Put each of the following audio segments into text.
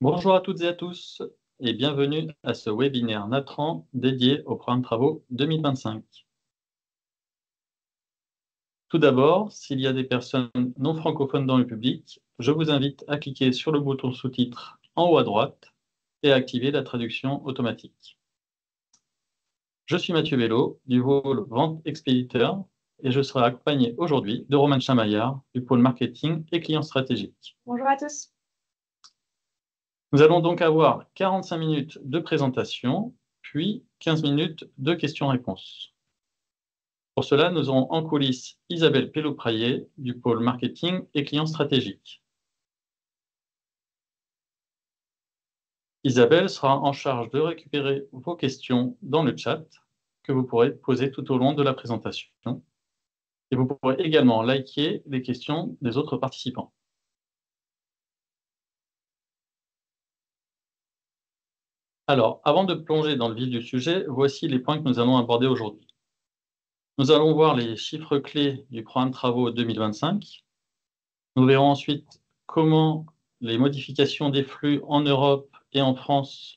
Bonjour à toutes et à tous et bienvenue à ce webinaire Natran dédié au programme Travaux 2025. Tout d'abord, s'il y a des personnes non francophones dans le public, je vous invite à cliquer sur le bouton sous-titres en haut à droite et à activer la traduction automatique. Je suis Mathieu Bello du pôle Vente Expéditeur et je serai accompagné aujourd'hui de Romane Chamaillard du pôle Marketing et Clients Stratégiques. Bonjour à tous. Nous allons donc avoir 45 minutes de présentation, puis 15 minutes de questions-réponses. Pour cela, nous aurons en coulisses Isabelle Pellopraillet du pôle Marketing et Clients Stratégiques. Isabelle sera en charge de récupérer vos questions dans le chat que vous pourrez poser tout au long de la présentation. Et vous pourrez également liker les questions des autres participants. Alors, avant de plonger dans le vif du sujet, voici les points que nous allons aborder aujourd'hui. Nous allons voir les chiffres clés du programme Travaux 2025. Nous verrons ensuite comment les modifications des flux en Europe et en France,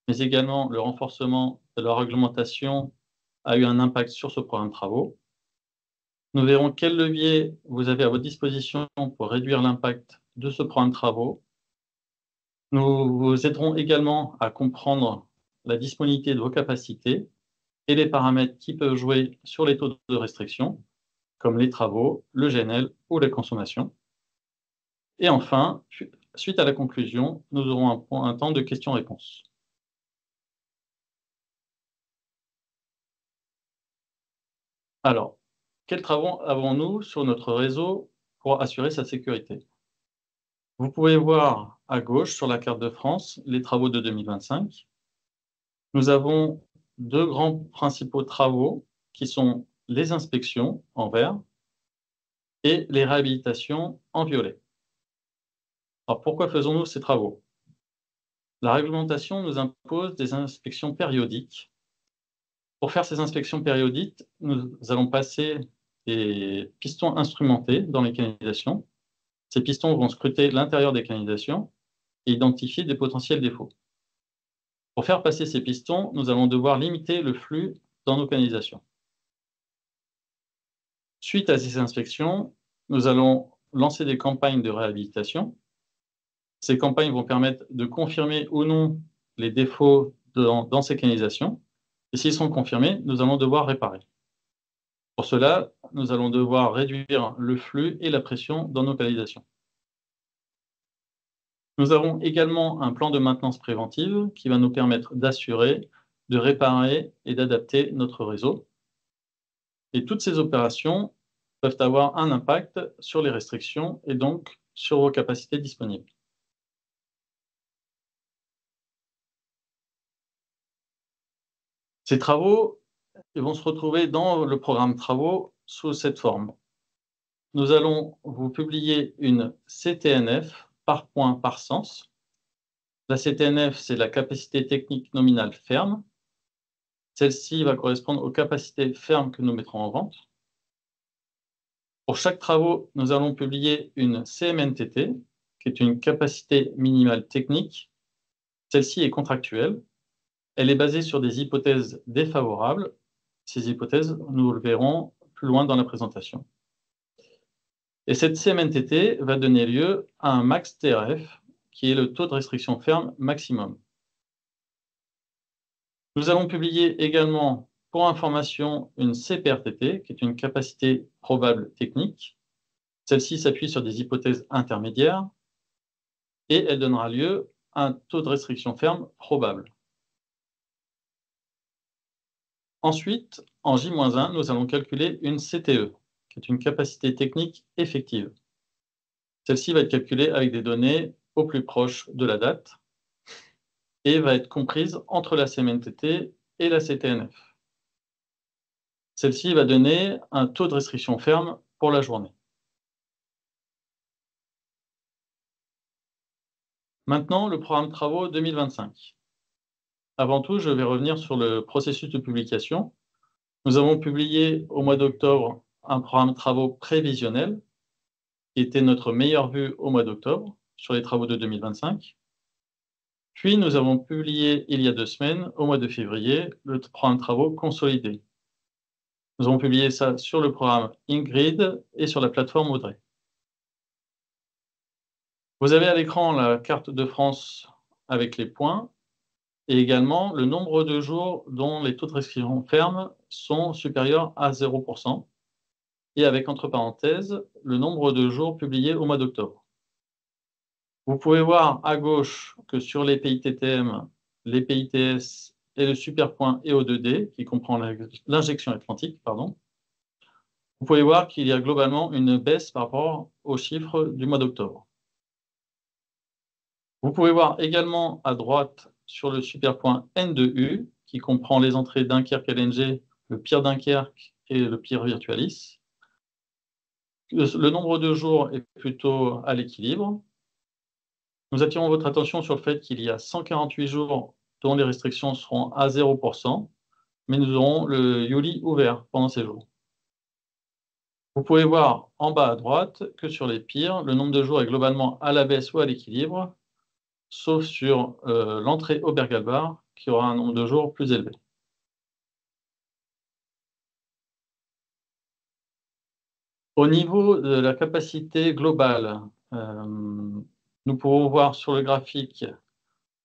mais également le renforcement de la réglementation, a eu un impact sur ce programme Travaux. Nous verrons quels leviers vous avez à votre disposition pour réduire l'impact de ce programme Travaux. Nous vous aiderons également à comprendre la disponibilité de vos capacités et les paramètres qui peuvent jouer sur les taux de restriction, comme les travaux, le GNL ou la consommation. Et enfin, suite à la conclusion, nous aurons un temps de questions-réponses. Alors, quels travaux avons-nous sur notre réseau pour assurer sa sécurité? Vous pouvez voir à gauche sur la carte de France les travaux de 2025. Nous avons deux grands principaux travaux qui sont les inspections en vert et les réhabilitations en violet. Alors pourquoi faisons-nous ces travaux? La réglementation nous impose des inspections périodiques. Pour faire ces inspections périodiques, nous allons passer des pistons instrumentés dans les canalisations. Ces pistons vont scruter l'intérieur des canalisations et identifier des potentiels défauts. Pour faire passer ces pistons, nous allons devoir limiter le flux dans nos canalisations. Suite à ces inspections, nous allons lancer des campagnes de réhabilitation. Ces campagnes vont permettre de confirmer ou non les défauts dans ces canalisations. Et s'ils sont confirmés, nous allons devoir réparer. Pour cela, nous allons devoir réduire le flux et la pression dans nos canalisations. Nous avons également un plan de maintenance préventive qui va nous permettre d'assurer, de réparer et d'adapter notre réseau. Et toutes ces opérations peuvent avoir un impact sur les restrictions et donc sur vos capacités disponibles. Ces travaux vont se retrouver dans le programme Travaux sous cette forme. Nous allons vous publier une CTNF par point par sens. La CTNF, c'est la capacité technique nominale ferme. Celle-ci va correspondre aux capacités fermes que nous mettrons en vente. Pour chaque travaux, nous allons publier une CMNTT, qui est une capacité minimale technique. Celle-ci est contractuelle. Elle est basée sur des hypothèses défavorables. Ces hypothèses, nous le verrons plus loin dans la présentation. Et cette CMNTT va donner lieu à un max TRF, qui est le taux de restriction ferme maximum. Nous allons publier également, pour information, une CPRTT, qui est une capacité probable technique. Celle-ci s'appuie sur des hypothèses intermédiaires et elle donnera lieu à un taux de restriction ferme probable. Ensuite, en J-1, nous allons calculer une CTE, qui est une capacité technique effective. Celle-ci va être calculée avec des données au plus proche de la date et va être comprise entre la CMNTT et la CTNF. Celle-ci va donner un taux de restriction ferme pour la journée. Maintenant, le programme Travaux 2025. Avant tout, je vais revenir sur le processus de publication. Nous avons publié au mois d'octobre un programme de travaux prévisionnel, qui était notre meilleure vue au mois d'octobre, sur les travaux de 2025. Puis, nous avons publié il y a 2 semaines, au mois de février, le programme de travaux consolidé. Nous avons publié ça sur le programme Ingrid et sur la plateforme Audrey. Vous avez à l'écran la carte de France avec les points et également le nombre de jours dont les taux de restriction ferme sont supérieurs à 0% et avec, entre parenthèses, le nombre de jours publiés au mois d'octobre. Vous pouvez voir à gauche que sur les pays TTM, les pays TS et le superpoint EO2D, qui comprend l'injection atlantique, pardon, vous pouvez voir qu'il y a globalement une baisse par rapport aux chiffres du mois d'octobre. Vous pouvez voir également à droite sur le superpoint N2U, qui comprend les entrées Dunkerque LNG, le Pire Dunkerque et le Pire Virtualis. Le nombre de jours est plutôt à l'équilibre. Nous attirons votre attention sur le fait qu'il y a 148 jours dont les restrictions seront à 0%, mais nous aurons le Yuli ouvert pendant ces jours. Vous pouvez voir en bas à droite que sur les pires, le nombre de jours est globalement à la baisse ou à l'équilibre, sauf sur l'entrée Obergalbach, qui aura un nombre de jours plus élevé. Au niveau de la capacité globale, nous pourrons voir sur le graphique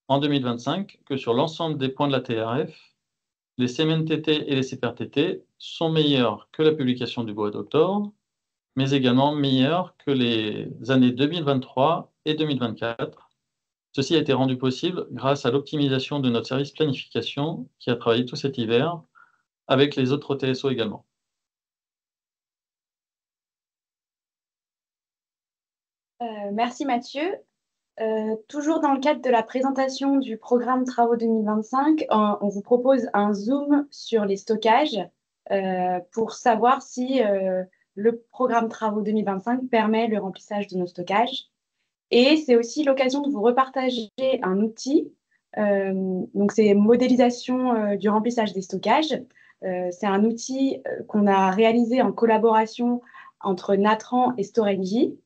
en 2025 que sur l'ensemble des points de la TRF, les CMNTT et les CPRTT sont meilleurs que la publication du mois d'octobre, mais également meilleurs que les années 2023 et 2024. Ceci a été rendu possible grâce à l'optimisation de notre service planification qui a travaillé tout cet hiver avec les autres TSO également. Merci Mathieu. Toujours dans le cadre de la présentation du programme Travaux 2025, on vous propose un zoom sur les stockages pour savoir si le programme Travaux 2025 permet le remplissage de nos stockages. Et c'est aussi l'occasion de vous repartager un outil. Donc, c'est modélisation du remplissage des stockages. C'est un outil qu'on a réalisé en collaboration entre Natran et Storengy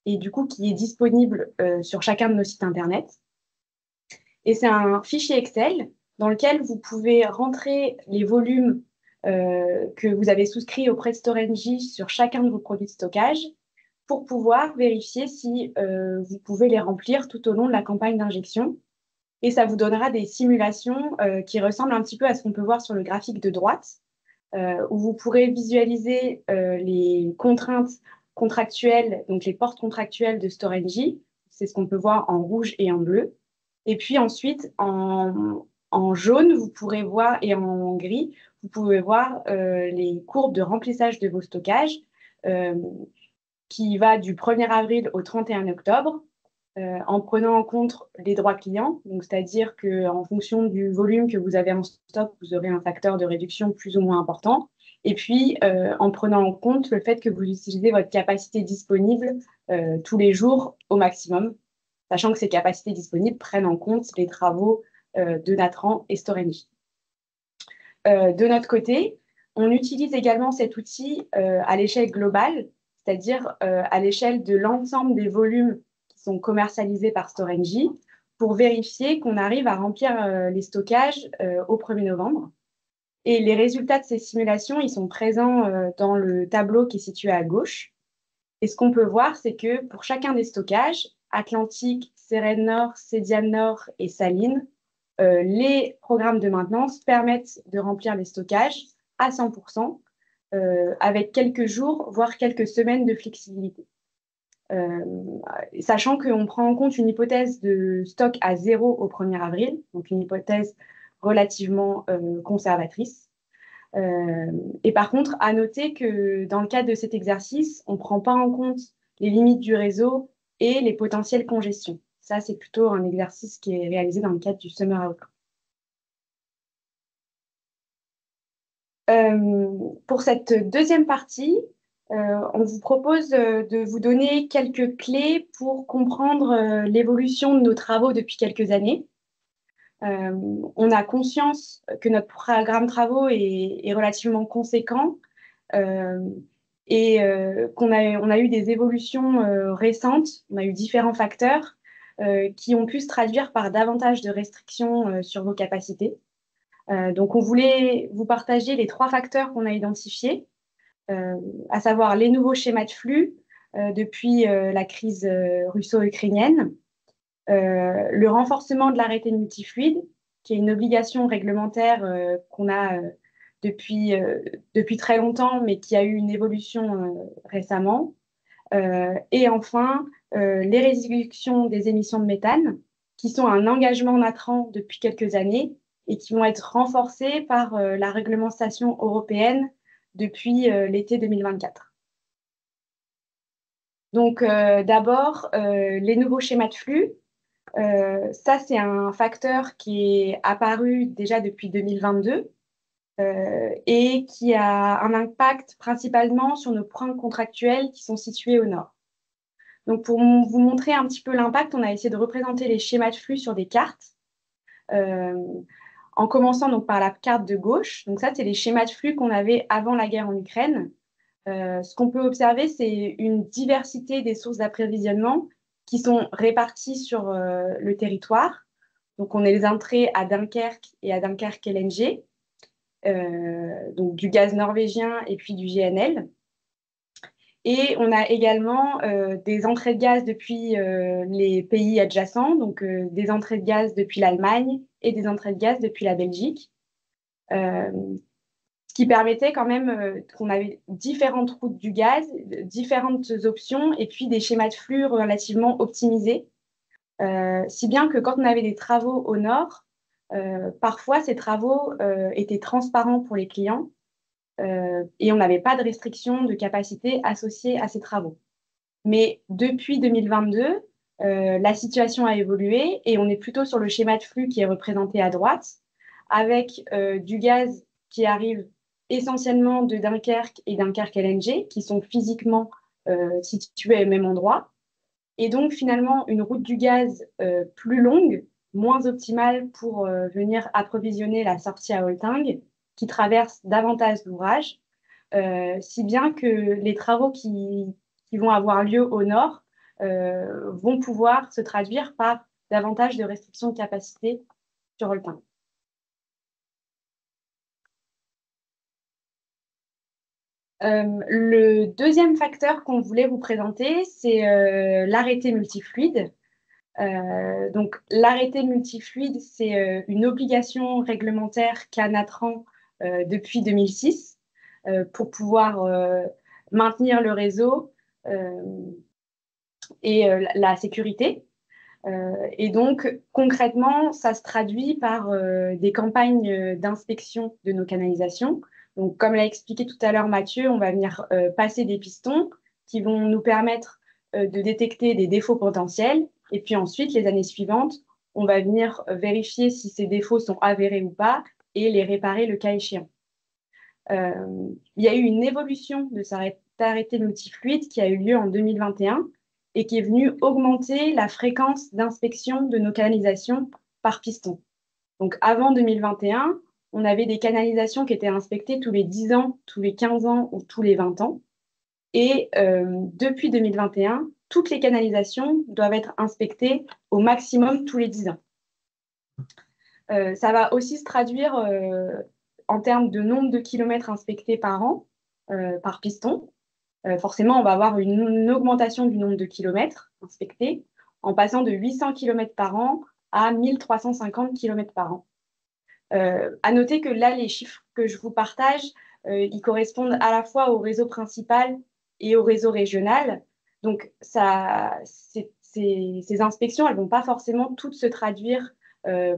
et du coup qui est disponible sur chacun de nos sites internet. Et c'est un fichier Excel dans lequel vous pouvez rentrer les volumes que vous avez souscrits auprès de Storengy sur chacun de vos produits de stockage pour pouvoir vérifier si vous pouvez les remplir tout au long de la campagne d'injection. Et ça vous donnera des simulations qui ressemblent un petit peu à ce qu'on peut voir sur le graphique de droite, où vous pourrez visualiser les contraintes contractuelles, donc les portes contractuelles de Storengy. C'est ce qu'on peut voir en rouge et en bleu. Et puis ensuite, en jaune, vous pourrez voir, et en gris, vous pouvez voir les courbes de remplissage de vos stockages qui va du 1er avril au 31 octobre, en prenant en compte les droits clients. Donc, c'est-à-dire qu'en fonction du volume que vous avez en stock, vous aurez un facteur de réduction plus ou moins important. Et puis, en prenant en compte le fait que vous utilisez votre capacité disponible tous les jours au maximum, sachant que ces capacités disponibles prennent en compte les travaux de Natran et Storengy. De notre côté, on utilise également cet outil à l'échelle globale, c'est-à-dire à l'échelle de l'ensemble des volumes qui sont commercialisés par Storengy pour vérifier qu'on arrive à remplir les stockages au 1er novembre. Et les résultats de ces simulations, ils sont présents dans le tableau qui est situé à gauche. Et ce qu'on peut voir, c'est que pour chacun des stockages, Atlantique, Sérène Nord, Cédiane Nord et Saline, les programmes de maintenance permettent de remplir les stockages à 100%, avec quelques jours, voire quelques semaines de flexibilité. Sachant qu'on prend en compte une hypothèse de stock à 0 au 1er avril, donc une hypothèse relativement conservatrice. Et par contre, à noter que dans le cadre de cet exercice, on ne prend pas en compte les limites du réseau et les potentielles congestions. Ça, c'est plutôt un exercice qui est réalisé dans le cadre du Summer Outlook. Pour cette deuxième partie, on vous propose de vous donner quelques clés pour comprendre l'évolution de nos travaux depuis quelques années. On a conscience que notre programme travaux est relativement conséquent et on a eu des évolutions récentes, on a eu différents facteurs qui ont pu se traduire par davantage de restrictions sur vos capacités. Donc, on voulait vous partager les 3 facteurs qu'on a identifiés, à savoir les nouveaux schémas de flux depuis la crise russo-ukrainienne, le renforcement de l'arrêté multifluide, qui est une obligation réglementaire qu'on a depuis très longtemps, mais qui a eu une évolution récemment. Et enfin, les réductions des émissions de méthane, qui sont un engagement natrant depuis quelques années et qui vont être renforcées par la réglementation européenne depuis l'été 2024. Donc, d'abord, les nouveaux schémas de flux. Ça, c'est un facteur qui est apparu déjà depuis 2022 et qui a un impact principalement sur nos points contractuels qui sont situés au nord. Donc, pour vous montrer un petit peu l'impact, on a essayé de représenter les schémas de flux sur des cartes, euh, en commençant donc par la carte de gauche. Donc, ça, c'est les schémas de flux qu'on avait avant la guerre en Ukraine. Ce qu'on peut observer, c'est une diversité des sources d'approvisionnement qui sont réparties sur le territoire. Donc, on a les entrées à Dunkerque et à Dunkerque LNG, donc du gaz norvégien et puis du GNL. Et on a également des entrées de gaz depuis les pays adjacents, donc des entrées de gaz depuis l'Allemagne et des entrées de gaz depuis la Belgique, ce qui permettait quand même qu'on avait différentes routes du gaz, différentes options et puis des schémas de flux relativement optimisés, si bien que quand on avait des travaux au nord, parfois ces travaux étaient transparents pour les clients et on n'avait pas de restriction de capacité associée à ces travaux. Mais depuis 2022, la situation a évolué et on est plutôt sur le schéma de flux qui est représenté à droite, avec du gaz qui arrive essentiellement de Dunkerque et Dunkerque LNG, qui sont physiquement situés au même endroit. Et donc finalement, une route du gaz plus longue, moins optimale pour venir approvisionner la sortie à Holting, qui traverse davantage d'ouvrages, si bien que les travaux qui vont avoir lieu au nord vont pouvoir se traduire par davantage de restrictions de capacité sur Holting. Le deuxième facteur qu'on voulait vous présenter, c'est l'arrêté multifluide. Donc, l'arrêté multifluide, c'est une obligation réglementaire qu'a Natran depuis 2006 pour pouvoir maintenir le réseau et la sécurité. Et donc, concrètement, ça se traduit par des campagnes d'inspection de nos canalisations. Donc, comme l'a expliqué tout à l'heure Mathieu, on va venir passer des pistons qui vont nous permettre de détecter des défauts potentiels. Et puis ensuite, les années suivantes, on va venir vérifier si ces défauts sont avérés ou pas et les réparer le cas échéant. Il y a eu une évolution de cet arrêté multifluide qui a eu lieu en 2021 et qui est venu augmenter la fréquence d'inspection de nos canalisations par piston. Donc avant 2021, on avait des canalisations qui étaient inspectées tous les 10 ans, tous les 15 ans ou tous les 20 ans. Et depuis 2021, toutes les canalisations doivent être inspectées au maximum tous les 10 ans. Ça va aussi se traduire en termes de nombre de kilomètres inspectés par an, par piston. Forcément, on va avoir une augmentation du nombre de kilomètres inspectés en passant de 800 kilomètres par an à 1350 kilomètres par an. À noter que là, les chiffres que je vous partage, ils correspondent à la fois au réseau principal et au réseau régional. Donc, ces inspections, elles ne vont pas forcément toutes se traduire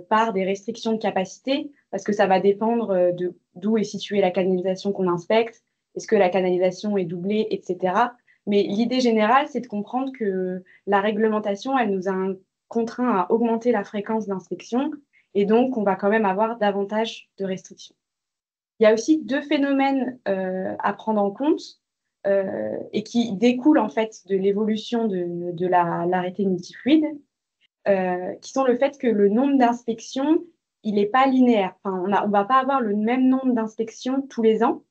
par des restrictions de capacité, parce que ça va dépendre d'où est située la canalisation qu'on inspecte, est-ce que la canalisation est doublée, etc. Mais l'idée générale, c'est de comprendre que la réglementation, elle nous a contraint à augmenter la fréquence d'inspection, et donc on va quand même avoir davantage de restrictions. Il y a aussi deux phénomènes à prendre en compte et qui découlent en fait de l'évolution de l'arrêté multifluide, qui sont le fait que le nombre d'inspections, il n'est pas linéaire. Enfin, on ne va pas avoir le même nombre d'inspections tous les ans.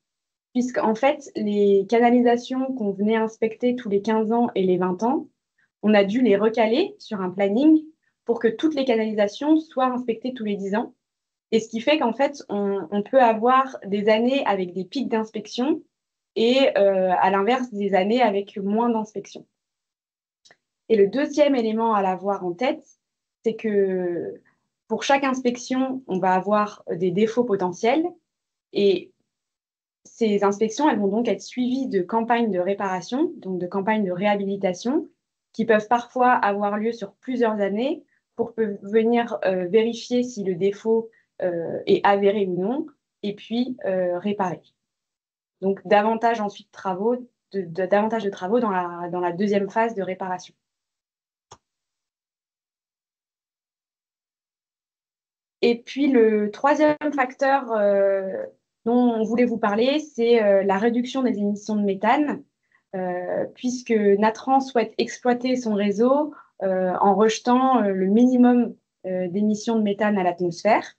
puisqu'en fait, les canalisations qu'on venait inspecter tous les 15 ans et les 20 ans, on a dû les recaler sur un planning pour que toutes les canalisations soient inspectées tous les 10 ans. Et ce qui fait qu'en fait, on peut avoir des années avec des pics d'inspection et à l'inverse, des années avec moins d'inspection. Et le deuxième élément à l'avoir en tête, c'est que pour chaque inspection, on va avoir des défauts potentiels et ces inspections, elles vont donc être suivies de campagnes de réparation, donc de campagnes de réhabilitation, qui peuvent parfois avoir lieu sur plusieurs années pour venir vérifier si le défaut est avéré ou non, et puis réparer. Donc davantage ensuite davantage de travaux dans la deuxième phase de réparation. Et puis le troisième facteur dont on voulait vous parler, c'est la réduction des émissions de méthane, puisque Natran souhaite exploiter son réseau en rejetant le minimum d'émissions de méthane à l'atmosphère.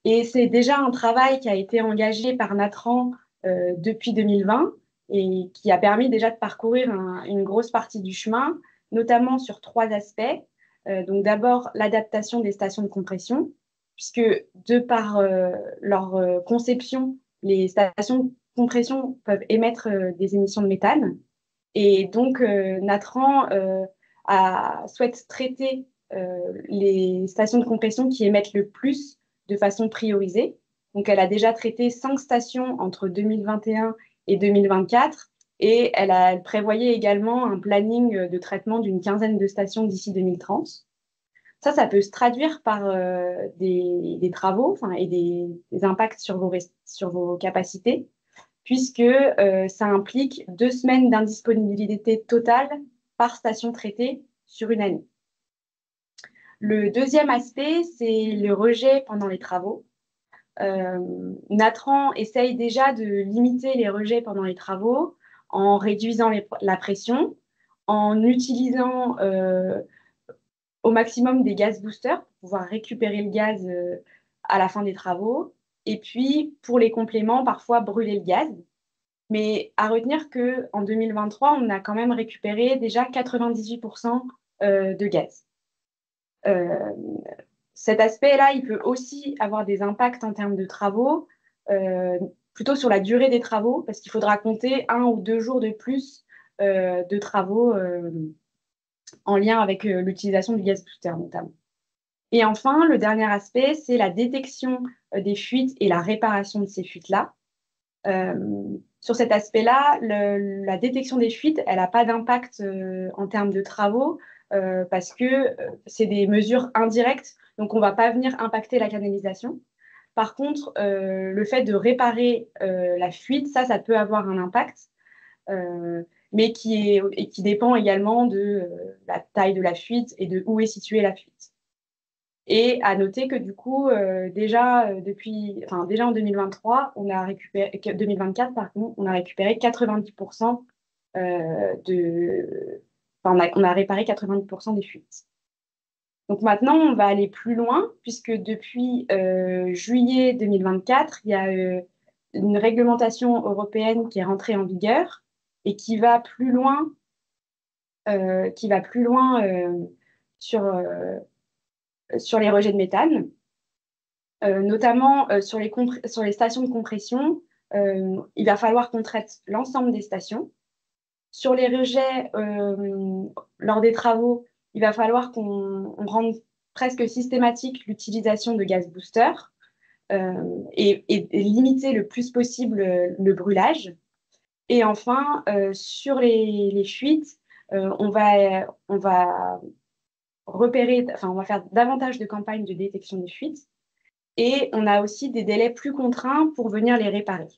Et c'est déjà un travail qui a été engagé par Natran depuis 2020 et qui a permis déjà de parcourir une grosse partie du chemin, notamment sur trois aspects. Donc d'abord, l'adaptation des stations de compression, puisque de par leur conception, les stations de compression peuvent émettre des émissions de méthane. Et donc, Natran souhaite traiter les stations de compression qui émettent le plus de façon priorisée. Donc, elle a déjà traité 5 stations entre 2021 et 2024 et elle prévoyait également un planning de traitement d'une quinzaine de stations d'ici 2030. Ça peut se traduire par des travaux et des impacts sur vos capacités, puisque ça implique 2 semaines d'indisponibilité totale par station traitée sur une année. Le deuxième aspect, c'est le rejet pendant les travaux. Natran essaye déjà de limiter les rejets pendant les travaux en réduisant la pression, en utilisant au maximum des gaz boosters pour pouvoir récupérer le gaz à la fin des travaux. Et puis, pour les compléments, parfois brûler le gaz. Mais à retenir qu'en 2023, on a quand même récupéré déjà 98% de gaz. Cet aspect-là, il peut aussi avoir des impacts en termes de travaux, plutôt sur la durée des travaux, parce qu'il faudra compter 1 ou 2 jours de plus de travaux en lien avec l'utilisation du gaz booster notamment. Et enfin, le dernier aspect, c'est la détection des fuites et la réparation de ces fuites-là. Sur cet aspect-là, la détection des fuites, elle n'a pas d'impact en termes de travaux parce que c'est des mesures indirectes, donc on ne va pas venir impacter la canalisation. Par contre, le fait de réparer la fuite, ça peut avoir un impact, mais qui dépend également de la taille de la fuite et de où est située la fuite. Et à noter que du coup, déjà en 2023, 2024, pardon, on a récupéré 90% on a réparé 90% des fuites. Donc maintenant, on va aller plus loin, puisque depuis juillet 2024, il y a une réglementation européenne qui est rentrée en vigueur et qui va plus loin, sur les rejets de méthane, notamment sur les stations de compression. Il va falloir qu'on traite l'ensemble des stations. Sur les rejets, lors des travaux, il va falloir qu'on rende presque systématique l'utilisation de gaz booster et limiter le plus possible le brûlage. Et enfin, sur les fuites, on va faire davantage de campagnes de détection des fuites et on a aussi des délais plus contraints pour venir les réparer.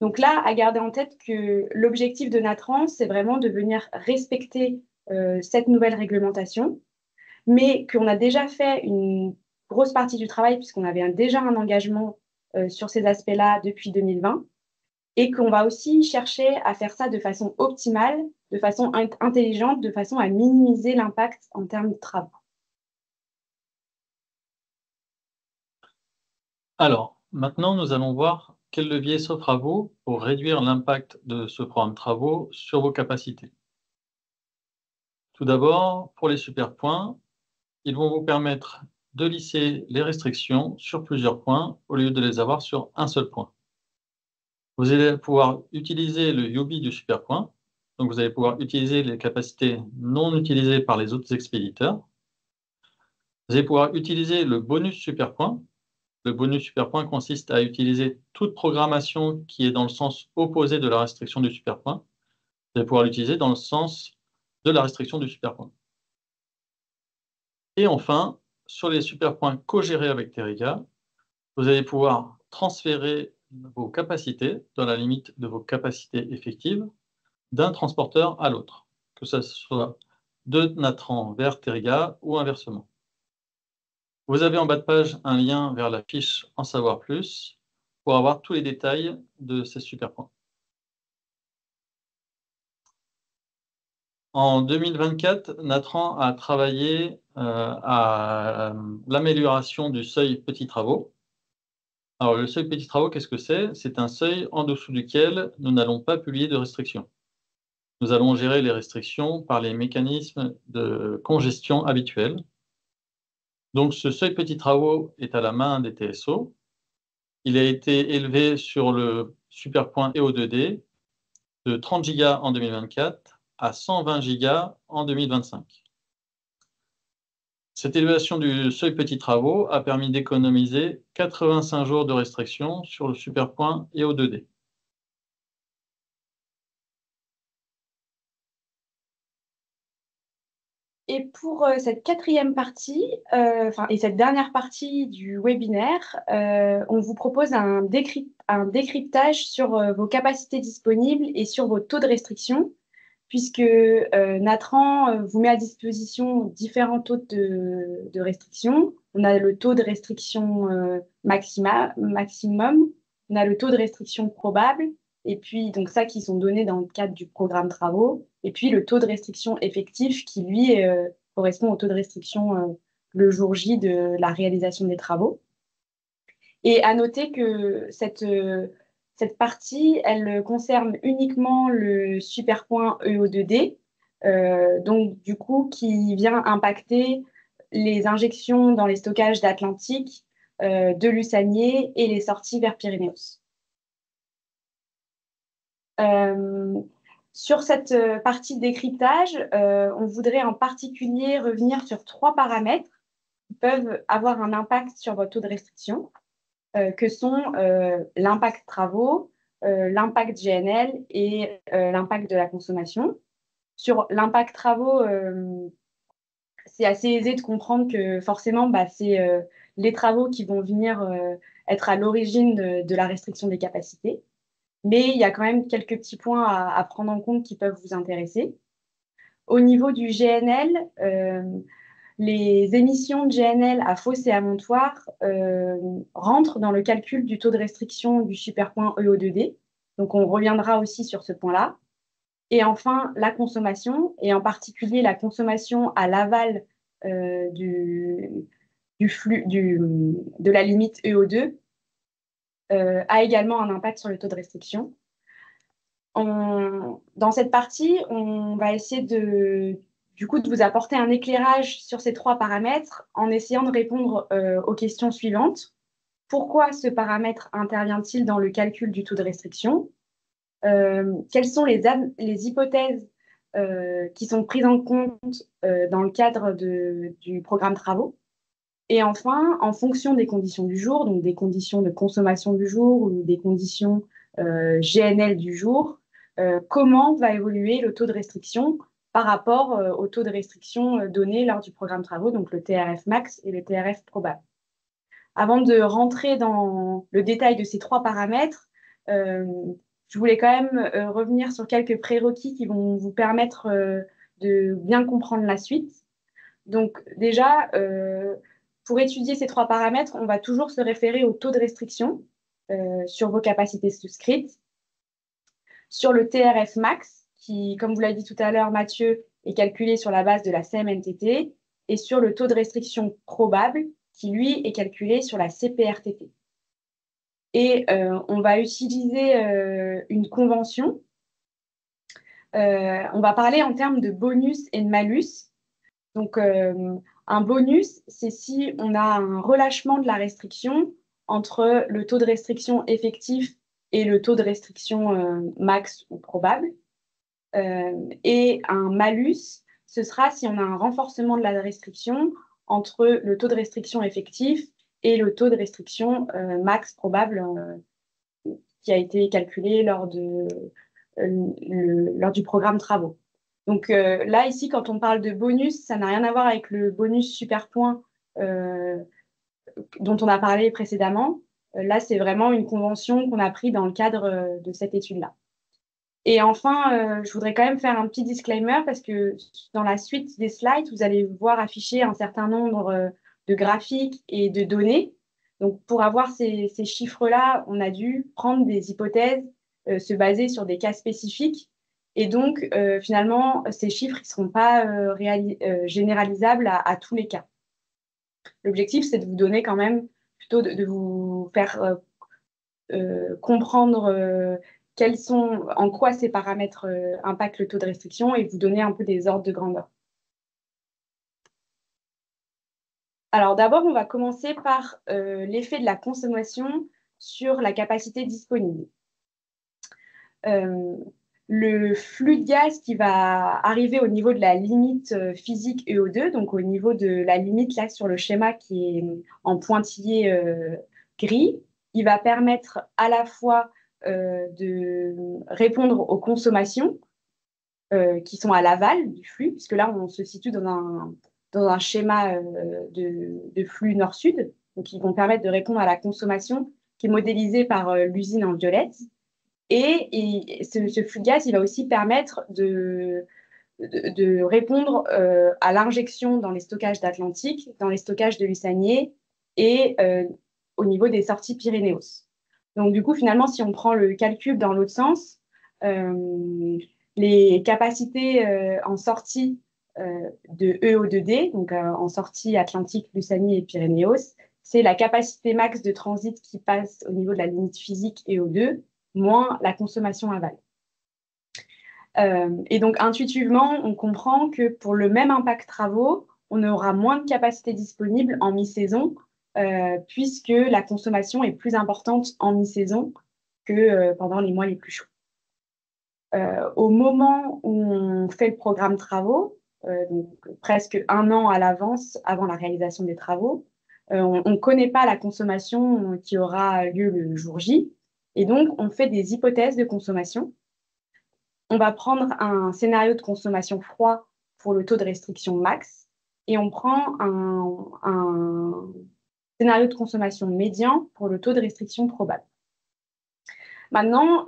Donc là, à garder en tête que l'objectif de Natran, c'est vraiment de venir respecter cette nouvelle réglementation, mais qu'on a déjà fait une grosse partie du travail puisqu'on avait déjà un engagement sur ces aspects-là depuis 2020 et qu'on va aussi chercher à faire ça de façon optimale, de façon intelligente, de façon à minimiser l'impact en termes de travaux. Alors, maintenant, nous allons voir quel levier s'offre à vous pour réduire l'impact de ce programme de travaux sur vos capacités? Tout d'abord, pour les super points, ils vont vous permettre de lisser les restrictions sur plusieurs points au lieu de les avoir sur un seul point. Vous allez pouvoir utiliser le YOBI du super point, donc vous allez pouvoir utiliser les capacités non utilisées par les autres expéditeurs. Vous allez pouvoir utiliser le bonus super point. Le bonus super point consiste à utiliser toute programmation qui est dans le sens opposé de la restriction du super point. Vous allez pouvoir l'utiliser dans le sens de la restriction du super point. Et enfin, sur les super points co-gérés avec Teriga, vous allez pouvoir transférer vos capacités dans la limite de vos capacités effectives d'un transporteur à l'autre, que ce soit de Natran vers Teriga ou inversement. Vous avez en bas de page un lien vers la fiche En savoir plus pour avoir tous les détails de ces super points. En 2024, Natran a travaillé à l'amélioration du seuil petits travaux. Alors, le seuil petits travaux, qu'est-ce que c'est? C'est un seuil en dessous duquel nous n'allons pas publier de restrictions. Nous allons gérer les restrictions par les mécanismes de congestion habituels. Donc, ce seuil petits travaux est à la main des TSO. Il a été élevé sur le superpoint EO2D de 30 Go en 2024 à 120 Go en 2025. Cette élévation du seuil petits travaux a permis d'économiser 85 jours de restriction sur le superpoint EO2D. Et pour cette quatrième partie, et cette dernière partie du webinaire, on vous propose un décryptage sur vos capacités disponibles et sur vos taux de restriction, puisque Natran vous met à disposition différents taux de restriction. On a le taux de restriction maximum, on a le taux de restriction probable, et puis donc ça qui sont donnés dans le cadre du programme travaux, et puis le taux de restriction effectif qui lui correspond au taux de restriction le jour J de la réalisation des travaux. Et à noter que cette partie, elle concerne uniquement le superpoint EO2D, donc du coup qui vient impacter les injections dans les stockages d'Atlantique, de Lussanier et les sorties vers Pyrénéos. Sur cette partie de décryptage, on voudrait en particulier revenir sur 3 paramètres qui peuvent avoir un impact sur votre taux de restriction, que sont l'impact travaux, l'impact GNL et l'impact de la consommation. Sur l'impact travaux, c'est assez aisé de comprendre que forcément, c'est les travaux qui vont venir être à l'origine de la restriction des capacités. Mais il y a quand même quelques petits points à prendre en compte qui peuvent vous intéresser. Au niveau du GNL, les émissions de GNL à Fos et à Montoire rentrent dans le calcul du taux de restriction du superpoint EO2D. Donc, on reviendra aussi sur ce point-là. Et enfin, la consommation, et en particulier la consommation à l'aval du flux de la limite EO2, a également un impact sur le taux de restriction. Dans cette partie, on va essayer du coup, de vous apporter un éclairage sur ces 3 paramètres en essayant de répondre aux questions suivantes. Pourquoi ce paramètre intervient-il dans le calcul du taux de restriction? Quelles sont les hypothèses qui sont prises en compte dans le cadre du programme travaux? Et enfin, en fonction des conditions du jour, donc des conditions de consommation du jour ou des conditions GNL du jour, comment va évoluer le taux de restriction par rapport au taux de restriction donné lors du programme travaux, donc le TRF max et le TRF probable. Avant de rentrer dans le détail de ces 3 paramètres, je voulais quand même revenir sur quelques prérequis qui vont vous permettre de bien comprendre la suite. Donc déjà, pour étudier ces 3 paramètres, on va toujours se référer au taux de restriction sur vos capacités souscrites, sur le TRF max, qui, comme vous l'avez dit tout à l'heure, Mathieu, est calculé sur la base de la CMNTT, et sur le taux de restriction probable, qui, lui, est calculé sur la CPRTT. Et on va utiliser une convention. On va parler en termes de bonus et de malus. Donc, un bonus, c'est si on a un relâchement de la restriction entre le taux de restriction effectif et le taux de restriction max ou probable. Et un malus, ce sera si on a un renforcement de la restriction entre le taux de restriction effectif et le taux de restriction max probable qui a été calculé lors du programme travaux. Donc là, ici, quand on parle de bonus, ça n'a rien à voir avec le bonus super point dont on a parlé précédemment. Là, c'est vraiment une convention qu'on a prise dans le cadre de cette étude-là. Et enfin, je voudrais quand même faire un petit disclaimer parce que dans la suite des slides, vous allez voir afficher un certain nombre de graphiques et de données. Donc, pour avoir ces chiffres-là, on a dû prendre des hypothèses, se baser sur des cas spécifiques. Et donc, finalement, ces chiffres ne seront pas généralisables à tous les cas. L'objectif, c'est de vous donner quand même, plutôt de vous faire comprendre en quoi ces paramètres impactent le taux de restriction et vous donner un peu des ordres de grandeur. Alors d'abord, on va commencer par l'effet de la consommation sur la capacité disponible. Le flux de gaz qui va arriver au niveau de la limite physique EO2, donc au niveau de la limite là sur le schéma qui est en pointillé gris, il va permettre à la fois de répondre aux consommations qui sont à l'aval du flux, puisque là on se situe dans un schéma de flux nord-sud, donc ils vont permettre de répondre à la consommation qui est modélisée par l'usine en violette. Et ce flux de gaz, il va aussi permettre de répondre à l'injection dans les stockages d'Atlantique, dans les stockages de Lussanier et au niveau des sorties Pyrénéos. Donc, du coup, finalement, si on prend le calcul dans l'autre sens, les capacités en sortie de EO2D, donc en sortie Atlantique, Lussanier et Pyrénéos, c'est la capacité max de transit qui passe au niveau de la limite physique EO2 moins la consommation aval. Et donc, intuitivement, on comprend que pour le même impact travaux, on aura moins de capacité disponible en mi-saison, puisque la consommation est plus importante en mi-saison que pendant les mois les plus chauds. Au moment où on fait le programme travaux, donc presque un an à l'avance avant la réalisation des travaux, on ne connaît pas la consommation qui aura lieu le jour J. Et donc, on fait des hypothèses de consommation. On va prendre un scénario de consommation froid pour le taux de restriction max et on prend un scénario de consommation médian pour le taux de restriction probable. Maintenant,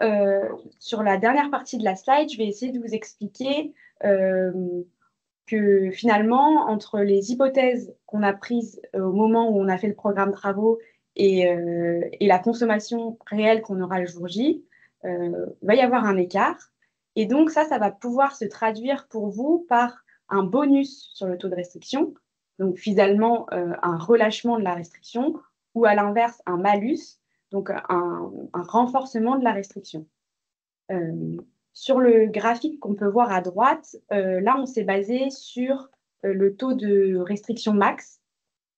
sur la dernière partie de la slide, je vais essayer de vous expliquer que finalement, entre les hypothèses qu'on a prises au moment où on a fait le programme travaux et la consommation réelle qu'on aura le jour J, il va y avoir un écart. Et donc ça va pouvoir se traduire pour vous par un bonus sur le taux de restriction, donc finalement un relâchement de la restriction, ou à l'inverse un malus, donc un renforcement de la restriction. Sur le graphique qu'on peut voir à droite, là, on s'est basé sur le taux de restriction max.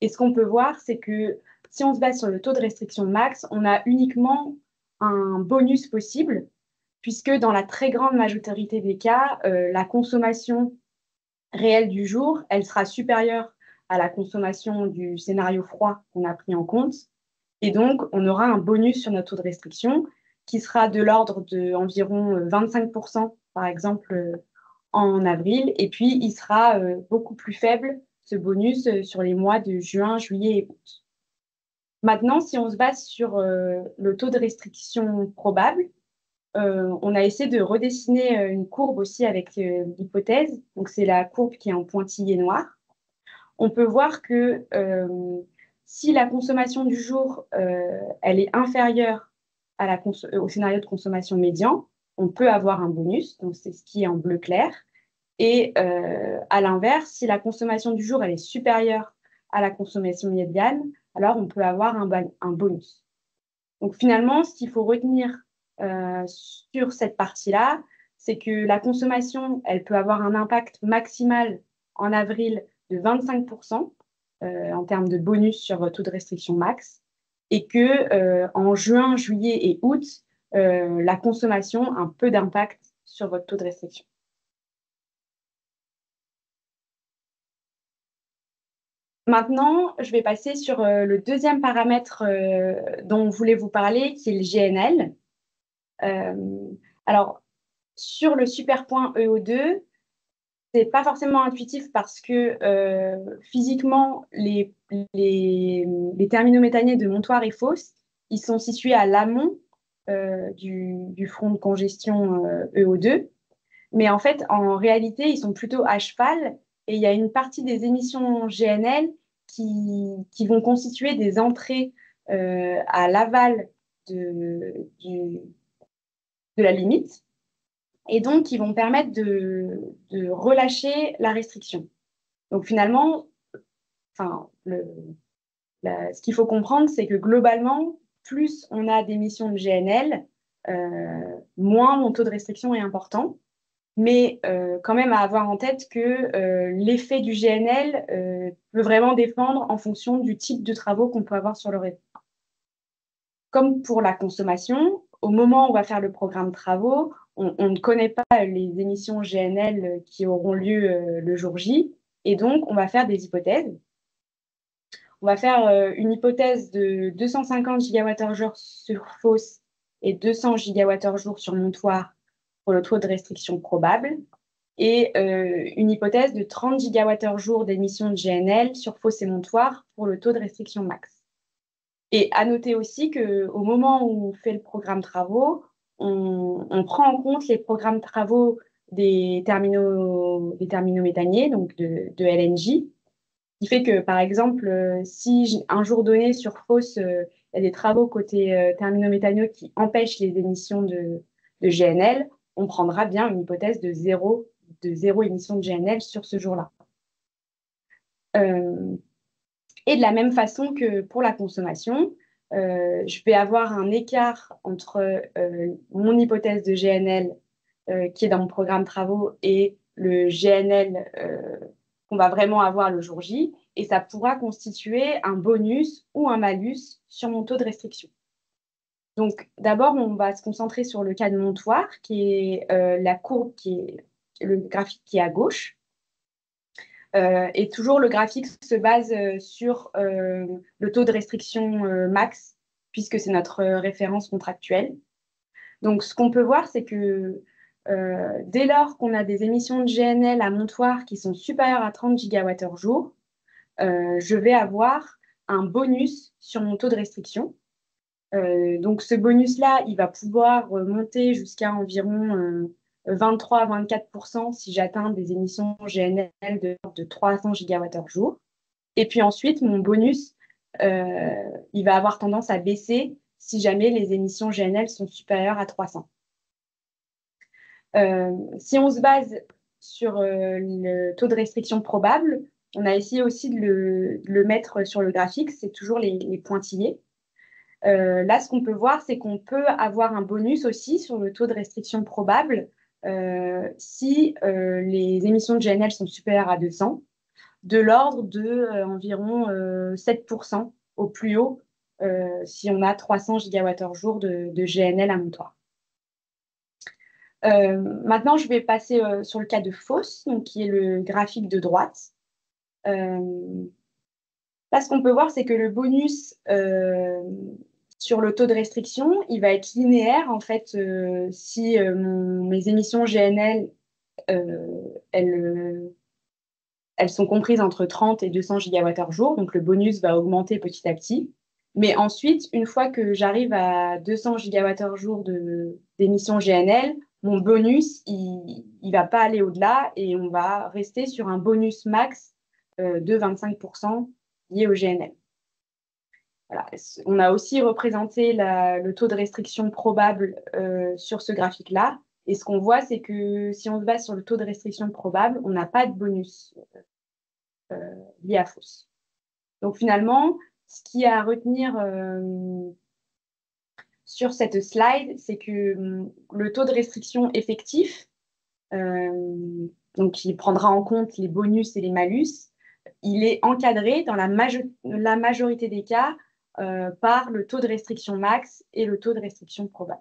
Et ce qu'on peut voir, c'est que si on se base sur le taux de restriction max, on a uniquement un bonus possible, puisque dans la très grande majorité des cas, la consommation réelle du jour, elle sera supérieure à la consommation du scénario froid qu'on a pris en compte. Et donc, on aura un bonus sur notre taux de restriction qui sera de l'ordre d'environ 25%, par exemple, en avril. Et puis, il sera beaucoup plus faible, ce bonus, sur les mois de juin, juillet et août. Maintenant, si on se base sur le taux de restriction probable, on a essayé de redessiner une courbe aussi avec l'hypothèse. Donc, c'est la courbe qui est en pointillé noir. On peut voir que si la consommation du jour, elle est inférieure au scénario de consommation médian, on peut avoir un bonus, donc c'est ce qui est en bleu clair. Et à l'inverse, si la consommation du jour, elle est supérieure à la consommation médiane, alors on peut avoir un bonus. Donc finalement, ce qu'il faut retenir sur cette partie-là, c'est que la consommation, elle peut avoir un impact maximal en avril de 25% en termes de bonus sur votre taux de restriction max, et que en juin, juillet et août, la consommation a un peu d'impact sur votre taux de restriction. Maintenant, je vais passer sur le deuxième paramètre dont je voulais vous parler, qui est le GNL. Alors, sur le super point EO2, c'est pas forcément intuitif parce que physiquement, les terminaux méthaniers de Montoire et Fos, ils sont situés à l'amont du front de congestion EO2. Mais en fait, en réalité, ils sont plutôt à cheval et il y a une partie des émissions GNL qui vont constituer des entrées à l'aval de la limite et donc qui vont permettre de relâcher la restriction. Donc finalement, enfin, ce qu'il faut comprendre, c'est que globalement, plus on a d'émissions de GNL, moins mon taux de restriction est important. Mais quand même à avoir en tête que l'effet du GNL peut vraiment dépendre en fonction du type de travaux qu'on peut avoir sur le réseau. Comme pour la consommation, au moment où on va faire le programme de travaux, on ne connaît pas les émissions GNL qui auront lieu le jour J, et donc on va faire des hypothèses. On va faire une hypothèse de 250 GWh sur Fos et 200 GWh sur Montoire pour le taux de restriction probable, et une hypothèse de 30 GWh d'émissions de GNL sur Fos et Montoire pour le taux de restriction max. Et à noter aussi qu'au moment où on fait le programme travaux, on prend en compte les programmes travaux des terminaux méthaniers, donc de LNJ, qui fait que, par exemple, si un jour donné sur Fos, il y a des travaux côté terminaux méthaniers qui empêchent les émissions de GNL, on prendra bien une hypothèse de zéro émission de GNL sur ce jour-là. Et de la même façon que pour la consommation, je vais avoir un écart entre mon hypothèse de GNL qui est dans mon programme travaux et le GNL qu'on va vraiment avoir le jour J, et ça pourra constituer un bonus ou un malus sur mon taux de restriction. Donc d'abord, on va se concentrer sur le cas de Montoire, qui est la courbe, qui est le graphique qui est à gauche. Et toujours, le graphique se base sur le taux de restriction max, puisque c'est notre référence contractuelle. Donc, ce qu'on peut voir, c'est que dès lors qu'on a des émissions de GNL à Montoire qui sont supérieures à 30 GWh, je vais avoir un bonus sur mon taux de restriction. Donc, ce bonus-là, il va pouvoir monter jusqu'à environ 23 à 24% si j'atteins des émissions GNL de 300 GWh. Et puis ensuite, mon bonus, il va avoir tendance à baisser si jamais les émissions GNL sont supérieures à 300. Si on se base sur le taux de restriction probable, on a essayé aussi de le mettre sur le graphique, c'est toujours les pointillés. Là, ce qu'on peut voir, c'est qu'on peut avoir un bonus aussi sur le taux de restriction probable si les émissions de GNL sont supérieures à 200, de l'ordre de environ 7% au plus haut si on a 300 GWh de GNL à Montoire. Maintenant, je vais passer sur le cas de Fos, donc, qui est le graphique de droite. Là, ce qu'on peut voir, c'est que le bonus sur le taux de restriction, il va être linéaire, en fait, si mes émissions GNL, elles sont comprises entre 30 et 200 GWh, donc le bonus va augmenter petit à petit. Mais ensuite, une fois que j'arrive à 200 GWh d'émissions GNL, mon bonus, il ne va pas aller au-delà et on va rester sur un bonus max de 25% lié au GNL. Voilà. On a aussi représenté le taux de restriction probable sur ce graphique-là. Et ce qu'on voit, c'est que si on se base sur le taux de restriction probable, on n'a pas de bonus lié à Fos. Donc finalement, ce qui est à retenir sur cette slide, c'est que le taux de restriction effectif, donc qui prendra en compte les bonus et les malus, il est encadré dans la majorité des cas par le taux de restriction max et le taux de restriction probable.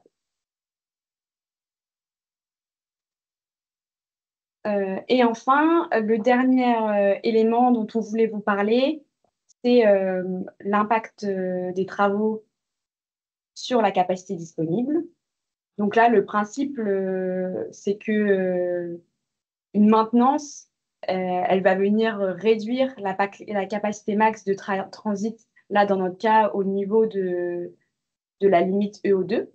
Et enfin, le dernier élément dont on voulait vous parler, c'est l'impact des travaux sur la capacité disponible. Donc là, le principe, c'est que une maintenance, elle va venir réduire la capacité max de transit, là dans notre cas, au niveau de la limite EO2,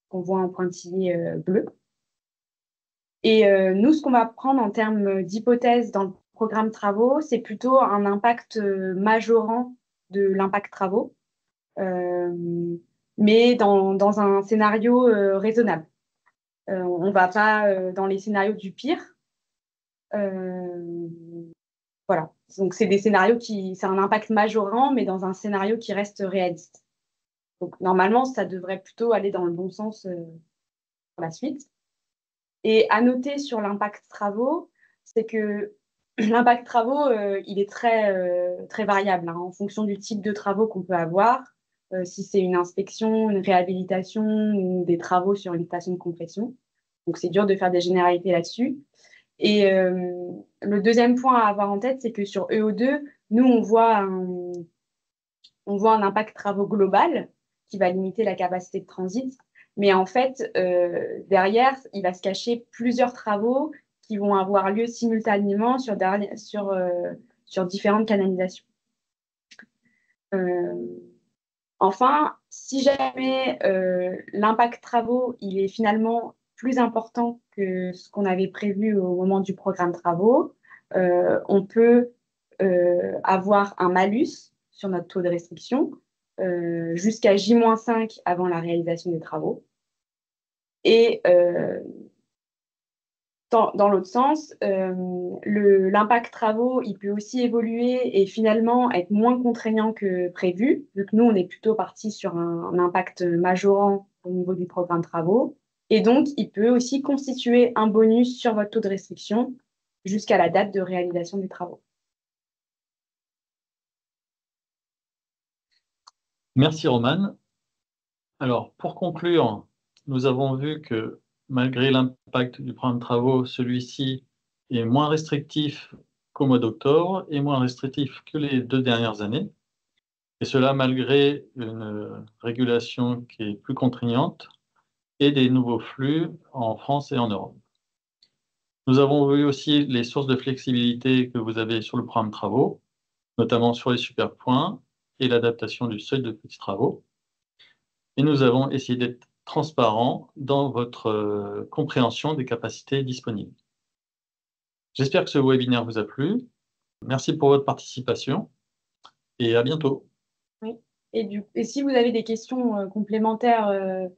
qu'on voit en pointillé bleu. Et nous, ce qu'on va prendre en termes d'hypothèse dans le programme travaux, c'est plutôt un impact majorant de l'impact travaux, mais dans un scénario raisonnable. On ne va pas dans les scénarios du pire. Voilà. Donc, c'est des scénarios c'est un impact majorant, mais dans un scénario qui reste réaliste. Donc, normalement, ça devrait plutôt aller dans le bon sens pour la suite. Et à noter sur l'impact travaux, c'est que l'impact travaux, il est très variable hein, en fonction du type de travaux qu'on peut avoir, si c'est une inspection, une réhabilitation ou des travaux sur une station de compression. Donc, c'est dur de faire des généralités là-dessus. Et le deuxième point à avoir en tête, c'est que sur EO2, nous, on voit un impact travaux global qui va limiter la capacité de transit. Mais en fait, derrière, il va se cacher plusieurs travaux qui vont avoir lieu simultanément sur différentes canalisations. Enfin, si jamais l'impact travaux il est finalement plus important que ce qu'on avait prévu au moment du programme travaux, on peut avoir un malus sur notre taux de restriction jusqu'à J-5 avant la réalisation des travaux. Et dans l'autre sens, l'impact travaux, il peut aussi évoluer et finalement être moins contraignant que prévu, vu que nous, on est plutôt parti sur un impact majorant au niveau du programme travaux. Et donc, il peut aussi constituer un bonus sur votre taux de restriction jusqu'à la date de réalisation des travaux. Merci Romane. Alors, pour conclure, nous avons vu que malgré l'impact du programme de travaux, celui-ci est moins restrictif qu'au mois d'octobre et moins restrictif que les 2 dernières années. Et cela malgré une régulation qui est plus contraignante et des nouveaux flux en France et en Europe. Nous avons vu aussi les sources de flexibilité que vous avez sur le programme de travaux, notamment sur les superpoints et l'adaptation du seuil de petits travaux. Et nous avons essayé d'être transparents dans votre compréhension des capacités disponibles. J'espère que ce webinaire vous a plu. Merci pour votre participation et à bientôt. Oui. Et si vous avez des questions complémentaires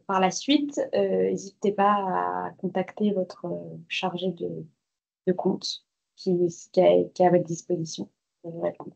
par la suite, n'hésitez pas à contacter votre chargé de compte qui est à votre disposition pour vous répondre.